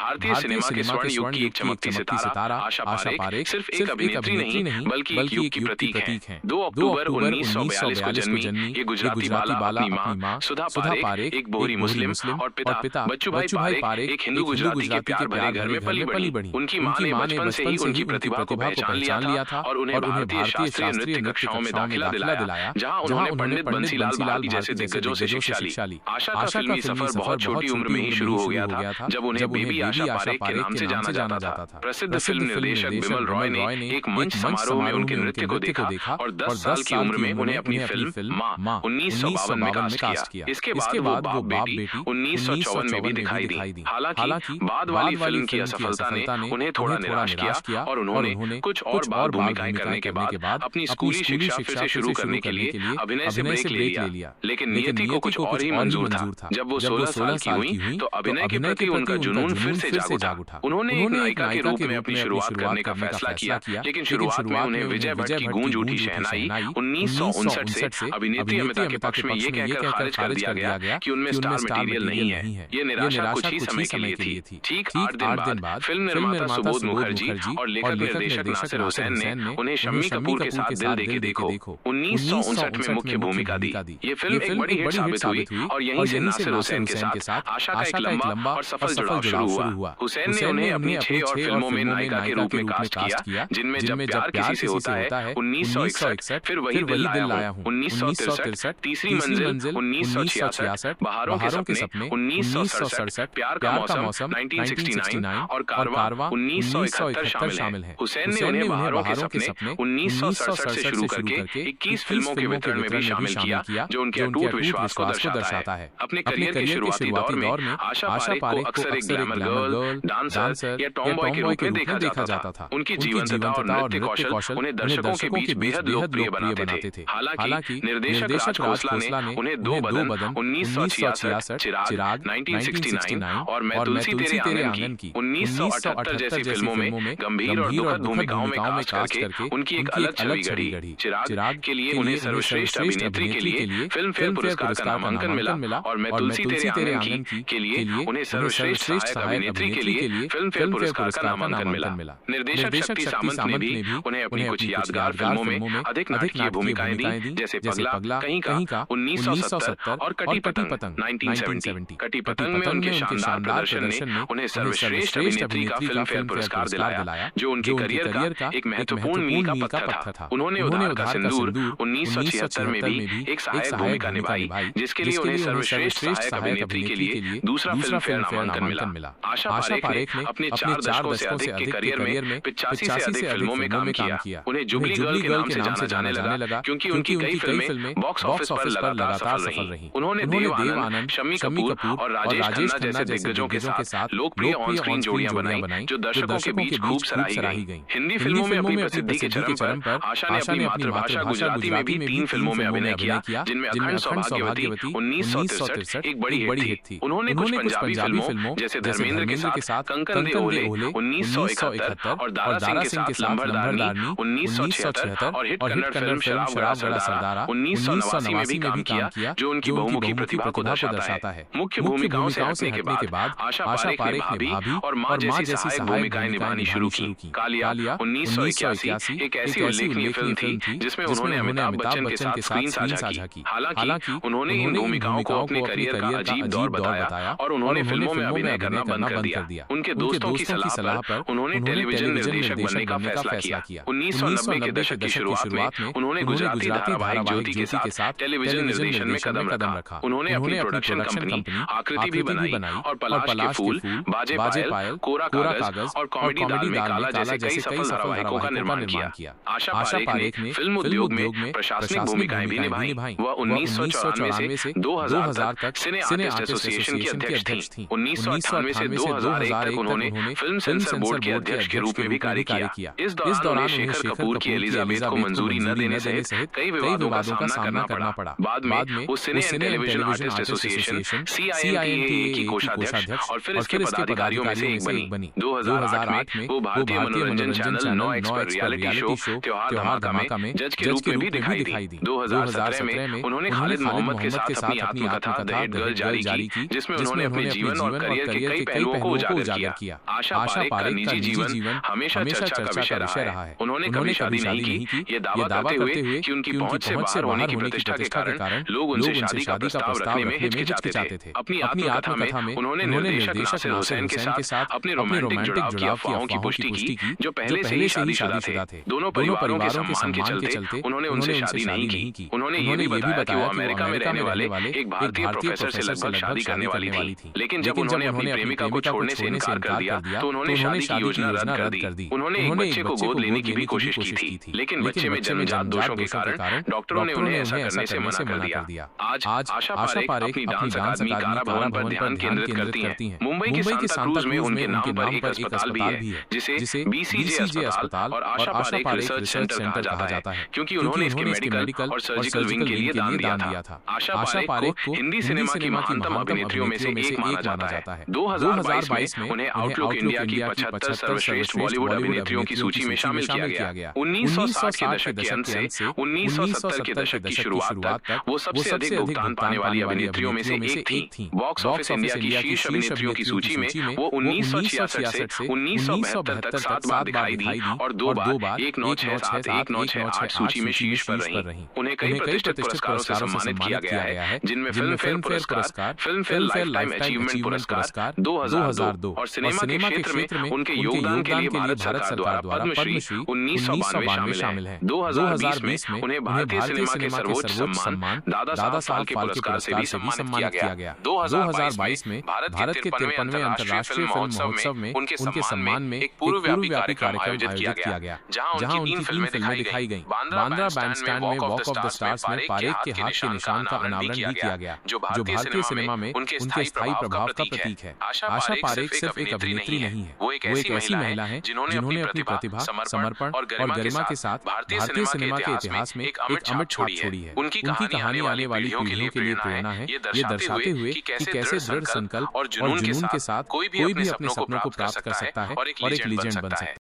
भारतीय सिनेमा के स्वर्ण युग की एक चमकती सितारा आशा पारेख सिर्फ एक अभिनेत्री नहीं बल्कि एक युग की प्रतीक है। 2 अक्टूबर 1942 को जन्मी ये गुजराती बाला अपनी मां सुधा पारेख एक बोहरी मुस्लिम और पिता बच्चू भाई पारेख एक हिंदू गुजराती के प्यार भरे घर में पली बढ़ी। उनकी मां ने बचपन से ही उनकी प्रतिभा को पहचान लिया था और उन्हें भारतीय शास्त्रीय नृत्य कक्षाओं में दाखिला दिलाया, जहां उन्होंने पंडित बंसीलाल भारती जैसे दिग्गजों से शिक्षा ली। आशा का फिल्मी सफर बहुत छोटी उम्र में ही शुरू हो गया था, जब उन्हें बेबी आशा पारेख के नाम से जाना जाता था। प्रसिद्ध फिल्म निर्देशक बिमल रॉय ने एक मंच समारोह में उनके नृत्य को देखा और 10 साल की उम्र में उन्हें अपनी फिल्म मां 1952 में कास्ट किया। इसके बाद वो बाप बेटी 1954 में भी दिखाई दी। हालांकि बाद वाली फिल्म की असफलता ने उन्हें थोड़ा निराश किया और उन्होंने कुछ और बार भूमिकाएं करने के बाद अपनी स्कूली शिक्षा फिर से शुरू करने के लिए अभिनय से ब्रेक ले लिया। लेकिन नियति को कुछ और ही मंजूर था। जब वो 16 साल की हुई तो अभिनय के प्रति उनका जुनून फिर से जाग उठा। उन्होंने एक नायिका के रूप में अपनी शुरुआत करने का फैसला किया, लेकिन शुरुआत में उन्हें विजय भट्ट की गूंज उठी शहनाई 1959 से अभिनेत्री अमिता के पक्ष में ये कहकर खारिज कर दिया गया कि उनमें स्टार मटेरियल नहीं है। ये निराशा कुछ ही समय के लिए थी। ठीक 8 दिन बाद फिल्म निर्माता सुबोध मुखर्जी और लेखक निर्देशक नासिर हुसैन ने उन्हें शम्मी कपूर के साथ दिल देके देखो 1959 में मुख्य भूमिका दी। ये फिल्म एक बड़ी हिट साबित हुई और यहीं से नासिर हुसैन के साथ आशा का एक लंबा और सफल जुड़ाव शुरू हुआ। हुसैन ने उन्हें अपनी 6 और फिल्मों में नायिका के रूप में कास्ट किया, जिनमें जब प्यार किसी से होता है 1961, फिर वही दिल लाया हूं 1963, तीसरी मंजिल 1966, बहारों के सपने 1967, प्यार का मौसम 1969 और कारवां 1971 शामिल है। हुसैन ने उन्हें बहारों के सपने 1967 से शुरू करके 21 फिल्मों के वितरण में भी शामिल किया, जो उनके अटूट विश्वास को दर्शाता है। अपने करियर के शुरुआती दौर में आशा पारेख को अक्सर एक ग्लैमर गर्ल, डांसर या टॉमबॉय के रूप में देखा जाता था। उनकी जीवंतता और नृत्य कौशल उन्हें दर्शकों के बीच बेहद लोकप्रिय बनाते थे। हालांकि निर्देशक राज खोसला ने उन्हें 2 बदन 1966, चिराग 1969 और मैं तुलसी तेरे आंगन की 1978 जैसी फिल्मों में गंभीर और दुखद भूमिकाओं में कास्ट करके उनकी एक अलग छवि गढ़ी। चिराग के लिए उन्हें सर्वश्रेष्ठ अभिनेत्री के लिए फिल्म फेयर पुरस्कार का नामांकन मिला और मैं तुलसी तेरे आंगन की के लिए उन्हें सर्वश्रेष्ठ सहायक अभिनेत्री के लिए फिल्म फेयर पुरस्कार का नामांकन मिला। निर्देशक शक्ति सामंत ने भी उन्हें अपनी कुछ यादगार फिल्मों में अधिक नाटकीय भूमिकाएं दी, जैसे पगला, कहीं का 1970 और कटी पतंग 1970। कटी पतंग में उनके शानदार प्रदर्शन ने उन्हें सर्वश्रेष्ठ अभिनेत्री का फिल्म फेयर पुरस्कार दिलाया, जो उनके करियर का एक महत्वपूर्ण मील का पत्थर था। उन्होंने उधार का सिंदूर 1976 में भी एक सहायक भूमिका निभाई, जिसके लिए उन्हें सर्वश्रेष्ठ सहायक अभिनेत्री के लिए दूसरा फिल्म फेयर नामांकन मिला। आशा पारेख ने अपने 4 दशकों से अधिक के करियर में 85 से अधिक फिल्मों में काम किया। उन्हें जुबली गर्ल के नाम से जाने लगा क्योंकि उनकी कई फिल्में बॉक्स ऑफिस पर लगातार सफल रहीं। उन्होंने देव आनंद, शम्मी कपूर और राजेश खन्ना जैसे दिग्गजों के साथ लोकप्रिय ऑन स्क्रीन जोड़ियां बनाई, जो दर्शकों के बीच खूब सराही गईं। हिंदी फिल्मों में अपनी प्रसिद्धि के चरम पर आशा ने अपनी मातृभाषा गुजराती में भी 3 फिल्मों में अभिनय किया, जिनमें अखंड सौभाग्यवती 1963 एक बड़ी हिट थी। उन्होंने कुछ पंजाबी फिल्मों जैसे धर्मेंद्र के साथ कंकन दे ओले 1971 और दारा सिंह के साथ लंबरदारनी 1976 और हिट कन्नड़ फिल्म शराब गड़ा सरदारा 1989 में भी काम किया, जो उनकी बहुमुखी प्रतिभा को दर्शाता है। मुख्य भूमिकाओं से हटने के बाद आशा पारेख ने भाभी और मां जैसी सहायक भूमिकाएं निभानी शुरू की। कालिया 1981 एक ऐसी उल्लेखनीय फिल्म थी जिसमें उन्होंने अमिताभ बच्चन के साथ स्क्रीन साझा की। हालांकि उन्होंने इन भूमिकाओं को अपने करियर का अजीब दौर बताया और उन्होंने फिल्मों में अभिनय करना बंद कर दिया। उनके दोस्तों की सलाह पर उन्होंने टेलीविजन निर्देशक बनने का फैसला किया। 1990 के दशक की शुरुआत में उन्होंने गुजराती धारावाहिक ज्योति के साथ टेलीविजन निर्देशन में कदम रखा। उन्होंने अपनी प्रोडक्शन कंपनी आकृति भी बनाई और पलाश के फूल, बाजे पायल, कोरा कागज और कॉमेडी दाल में काला जैसे कई सफल धारावाहिकों का निर्माण किया। आशा पारेख ने फिल्म उद्योग में प्रशासनिक भूमिकाएं भी निभाई। वह 1994 से 2000 तक सिने आर्टिस्ट एसोसिएशन की अध्यक्ष थीं। 1998 से 2001 तक उन्होंने फिल्म सेंसर बोर्ड के अध्यक्ष के रूप में भी कार्य किया। इस दौरान उन्हें शेखर कपूर की एलिजाबेथ को मंजूरी न देने सहित कई विवादों का सामना करना पड़ा। बाद में वो cine and television artist association CINTA की कोषाध्यक्ष और फिर इसके पदाधिकारियों में से एक बनी। 2008 में वो भारतीय मनोरंजन चैनल 9X पर रियलिटी शो त्योहार धमाका में जज के रूप में भी दिखाई दी। 2017 में उन्होंने खालिद मोहम्मद के साथ अपनी आत्मकथा द हिट गर्ल जारी की, जिसमें उन्होंने अपने जीवन और करियर के कई पहलुओं को उजागर किया। आशा पारेख का निजी जीवन हमेशा चर्चा का विषय रहा है। उन्होंने कभी शादी नहीं की, ये दावा करते हुए कि उनकी पहुंच से बाहर होने की प्रतिष्ठा के कारण लोग उनसे शादी का प्रस्ताव रखने में हिचकिचाते थे। अपनी आत्मकथा में उन्होंने निर्देशक नासिर हुसैन के साथ अपने रोमांटिक जुड़ाव की अफवाहों की पुष्टि की, जो पहले से ही शादीशुदा थे। दोनों परिवारों के सम्मान के चलते उन्होंने उनसे शादी नहीं की। उन्होंने ये भी बताया कि वो अमेरिका में रहने वाले एक भारतीय प्रोफेसर से लगभग शादी करने वाली थी। लेकिन जब उन्होंने अपनी प्रेमिका को छोड़ने से इनकार कर दिया तो उन्होंने शादी की योजना रद्द कर दी। उन्होंने एक बच्चे को गोद लेने की भी कोशिश की थी, लेकिन बच्चे में जन्मजात दोषों के कारण डॉक्टरों ने उन्हें ऐसा करने से मना कर दिया। आज आशा पारेख अपनी डांस अकादमी कारा भवन पर ध्यान केंद्रित करती हैं। मुंबई के सांता क्रूज में उनके नाम पर एक अस्पताल भी है, जिसे बीसीजे अस्पताल और आशा पारेख रिसर्च सेंटर कहा जाता है, क्योंकि उन्होंने इसके मेडिकल और सर्जिकल विंग के लिए दान दिया था। आशा पारेख को हिंदी सिनेमा की महानतम अभिनेत्रियों में से एक माना जाता है। 2022 में उन्हें आउटलुक इंडिया की 75 सर्वश्रेष्ठ बॉलीवुड अभिनेत्रियों की सूची में शामिल किया गया। 1960 के दशक के अंत से 1970 के दशक की शुरुआत तक वो सबसे अधिक भुगतान पाने वाली अभिनेत्रियों में से एक थी। बॉक्स ऑफिस इंडिया की शीर्ष अभिनेत्रियों की सूची में वो 1966 से 1972 तक 7 बार दिखाई दी और 2 बार 1967, 1968 सूची में शीर्ष पर रही। उन्हें कई प्रतिष्ठित पुरस्कारों से सम्मानित किया गया है, जिनमें फिल्म फेयर पुरस्कार, फिल्म फेयर लाइफटाइम अचीवमेंट पुरस्कार 2002 और सिनेमा के क्षेत्र में उनके योगदान के लिए भारत सरकार द्वारा पद्मश्री 1992 शामिल है। 2020 में उन्हें भारतीय सिनेमा के सर्वोच्च सम्मान दादा साहब के पुरस्कार से भी सम्मानित किया गया। 2022 में भारत के 53वें अंतर्राष्ट्रीय फिल्म महोत्सव में उनके सम्मान में एक पूर्वव्यापी कार्यक्रम आयोजित किया गया, जहां उनकी 3 फिल्में दिखाई गईं। बांद्रा बैंडस्टैंड में वॉक ऑफ द स्टार्स में पारेख के हाथ के निशान का अनावरण भी किया गया, जो भारतीय सिनेमा में उनके स्थायी प्रभाव का प्रतीक है। आशा पारेख सिर्फ एक अभिनेत्री नहीं है, वो एक ऐसी महिला है जिन्होंने अपनी प्रतिभा, समर्पण और गरिमा के साथ भारतीय सिनेमा के इतिहास में एक अमिट छाप छोड़ी है। उनकी कहानी आने वाली पीढ़ियों के लिए प्रेरणा है, ये दर्शाते हुए कि कैसे दृढ़ संकल्प और जुनून के साथ कोई भी अपने सपनों को प्राप्त कर सकता है और एक लीजेंड बन सकता है।